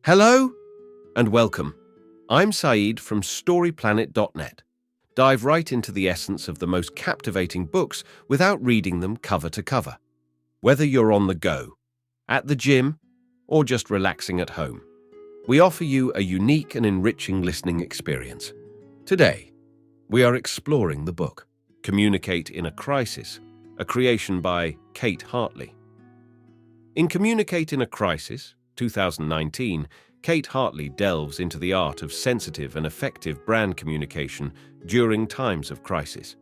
Hello and welcome. I'm Saeed from StoryPlanet.net. Dive right into the essence of the most captivating books without reading them cover to cover. Whether you're on the go, at the gym, or just relaxing at home, we offer you a unique and enriching listening experience. Today, we are exploring the book, Communicate in a Crisis, a creation by Kate Hartley. In Communicate in a Crisis, 2019, Kate Hartley delves into the art of sensitive and effective brand communication during times of crisis.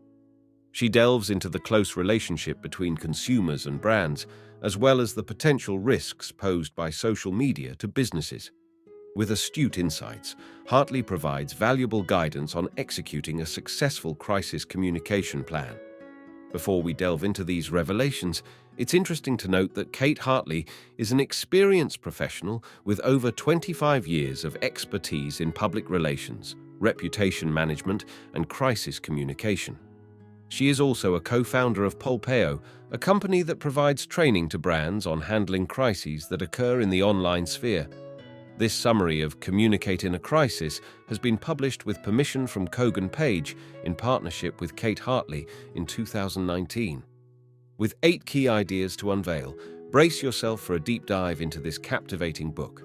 She delves into the close relationship between consumers and brands, as well as the potential risks posed by social media to businesses. With astute insights, Hartley provides valuable guidance on executing a successful crisis communication plan. Before we delve into these revelations, it's interesting to note that Kate Hartley is an experienced professional with over 25 years of expertise in public relations, reputation management, and crisis communication. She is also a co-founder of Polpeo, a company that provides training to brands on handling crises that occur in the online sphere. This summary of Communicate in a Crisis has been published with permission from Kogan Page in partnership with Kate Hartley in 2019. With 8 key ideas to unveil, brace yourself for a deep dive into this captivating book.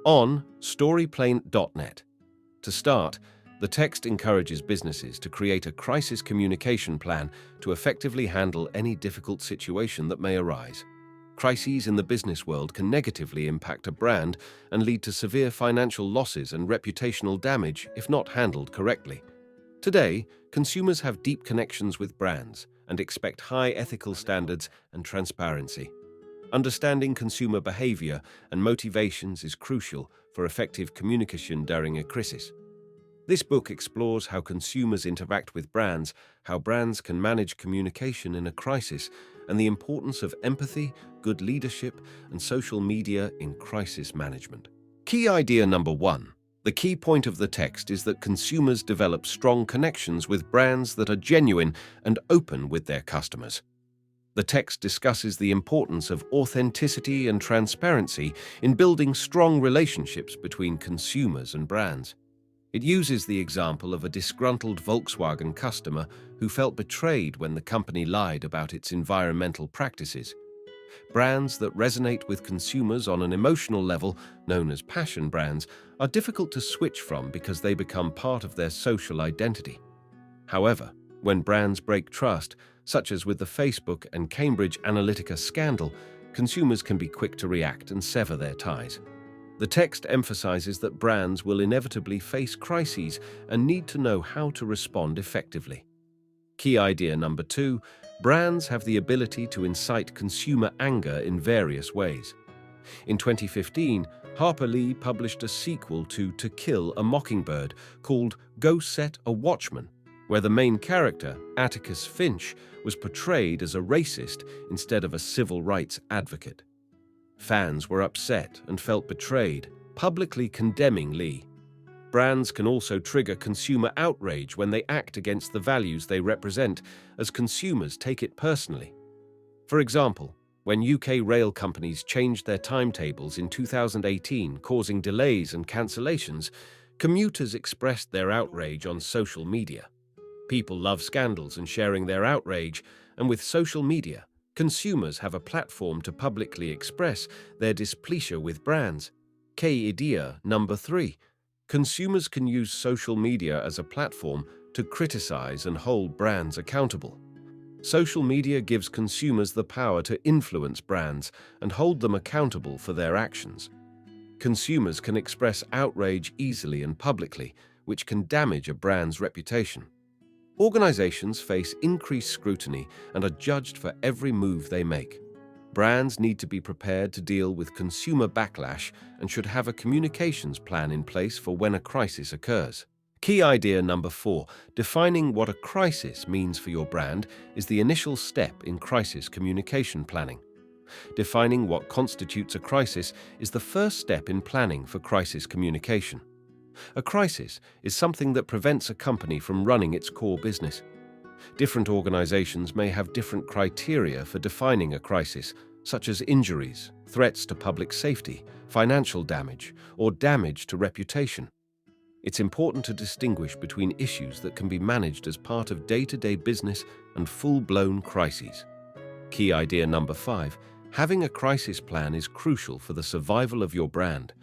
On StoryPlanet.net. To start, the text encourages businesses to create a crisis communication plan to effectively handle any difficult situation that may arise. Crises in the business world can negatively impact a brand and lead to severe financial losses and reputational damage if not handled correctly. Today, consumers have deep connections with brands and expect high ethical standards and transparency. Understanding consumer behavior and motivations is crucial for effective communication during a crisis. This book explores how consumers interact with brands, how brands can manage communication in a crisis, and the importance of empathy, good leadership, and social media in crisis management. Key idea number 1. The key point of the text is that consumers develop strong connections with brands that are genuine and open with their customers. The text discusses the importance of authenticity and transparency in building strong relationships between consumers and brands. It uses the example of a disgruntled Volkswagen customer who felt betrayed when the company lied about its environmental practices. Brands that resonate with consumers on an emotional level, known as passion brands, are difficult to switch from because they become part of their social identity. However, when brands break trust, such as with the Facebook and Cambridge Analytica scandal, consumers can be quick to react and sever their ties. The text emphasizes that brands will inevitably face crises and need to know how to respond effectively. Key idea number 2, brands have the ability to incite consumer anger in various ways. In 2015, Hartley published a sequel to Kill a Mockingbird called Go Set a Watchman, where the main character, Atticus Finch, was portrayed as a racist instead of a civil rights advocate. Fans were upset and felt betrayed, publicly condemning Lee. Brands can also trigger consumer outrage when they act against the values they represent, as consumers take it personally. For example, when UK rail companies changed their timetables in 2018, causing delays and cancellations, commuters expressed their outrage on social media. People love scandals and sharing their outrage, and with social media, consumers have a platform to publicly express their displeasure with brands. Key idea number 3. Consumers can use social media as a platform to criticize and hold brands accountable. Social media gives consumers the power to influence brands and hold them accountable for their actions. Consumers can express outrage easily and publicly, which can damage a brand's reputation. Organizations face increased scrutiny and are judged for every move they make. Brands need to be prepared to deal with consumer backlash and should have a communications plan in place for when a crisis occurs. Key idea number 4, defining what a crisis means for your brand is the initial step in crisis communication planning. Defining what constitutes a crisis is the first step in planning for crisis communication. A crisis is something that prevents a company from running its core business. Different organizations may have different criteria for defining a crisis, such as injuries, threats to public safety, financial damage, or damage to reputation. It's important to distinguish between issues that can be managed as part of day-to-day business and full-blown crises. Key idea number 5. Having a crisis plan is crucial for the survival of your brand.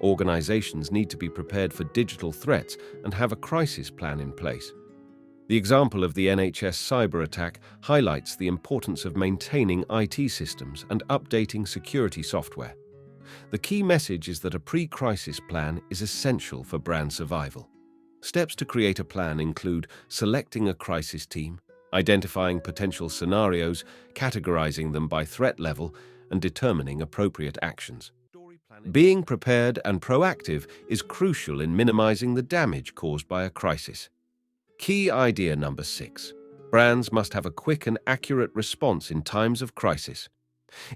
Organizations need to be prepared for digital threats and have a crisis plan in place. The example of the NHS cyber attack highlights the importance of maintaining IT systems and updating security software. The key message is that a pre-crisis plan is essential for brand survival. Steps to create a plan include selecting a crisis team, identifying potential scenarios, categorizing them by threat level, and determining appropriate actions. Being prepared and proactive is crucial in minimizing the damage caused by a crisis. Key idea number 6. Brands must have a quick and accurate response in times of crisis.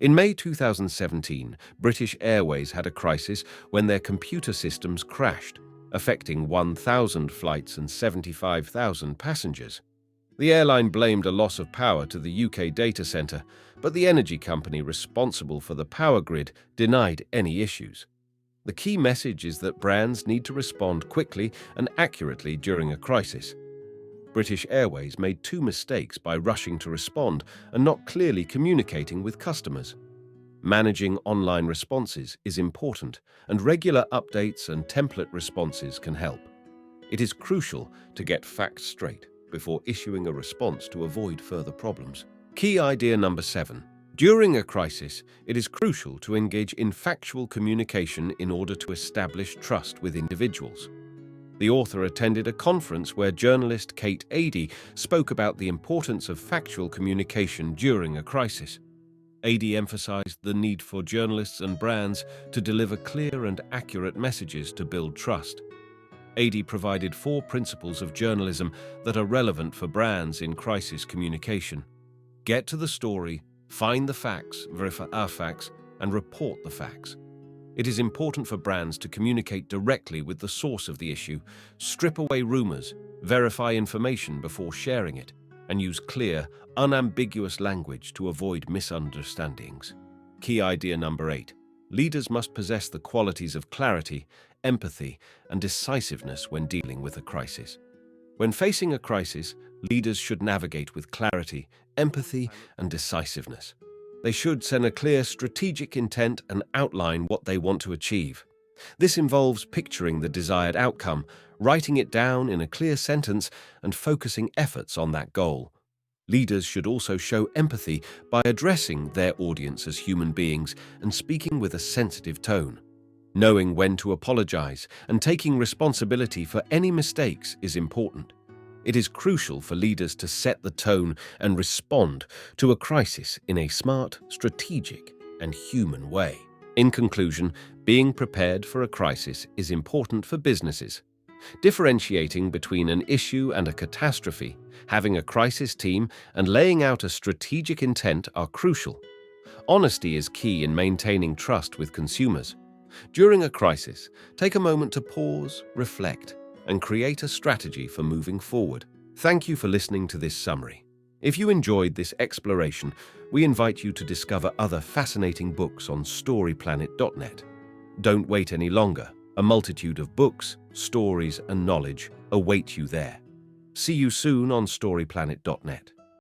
In May 2017, British Airways had a crisis when their computer systems crashed, affecting 1,000 flights and 75,000 passengers. The airline blamed a loss of power to the UK data centre, but the energy company responsible for the power grid denied any issues. The key message is that brands need to respond quickly and accurately during a crisis. British Airways made 2 mistakes by rushing to respond and not clearly communicating with customers. Managing online responses is important, and regular updates and template responses can help. It is crucial to get facts straight before issuing a response to avoid further problems. Key idea number 7. During a crisis, it is crucial to engage in factual communication in order to establish trust with individuals. The author attended a conference where journalist Kate Adie spoke about the importance of factual communication during a crisis. Adie emphasized the need for journalists and brands to deliver clear and accurate messages to build trust. Adie provided 4 principles of journalism that are relevant for brands in crisis communication. Get to the story, find the facts, verify our facts, and report the facts. It is important for brands to communicate directly with the source of the issue, strip away rumors, verify information before sharing it, and use clear, unambiguous language to avoid misunderstandings. Key idea number 8. Leaders must possess the qualities of clarity, empathy, and decisiveness when dealing with a crisis. When facing a crisis, leaders should navigate with clarity, empathy, and decisiveness. They should send a clear strategic intent and outline what they want to achieve. This involves picturing the desired outcome, writing it down in a clear sentence, and focusing efforts on that goal. Leaders should also show empathy by addressing their audience as human beings and speaking with a sensitive tone. Knowing when to apologize and taking responsibility for any mistakes is important. It is crucial for leaders to set the tone and respond to a crisis in a smart, strategic, and human way. In conclusion, being prepared for a crisis is important for businesses. Differentiating between an issue and a catastrophe, having a crisis team, and laying out a strategic intent are crucial. Honesty is key in maintaining trust with consumers. During a crisis, take a moment to pause, reflect, and create a strategy for moving forward. Thank you for listening to this summary. If you enjoyed this exploration, we invite you to discover other fascinating books on storyplanet.net. Don't wait any longer. A multitude of books, stories, and knowledge await you there. See you soon on storyplanet.net.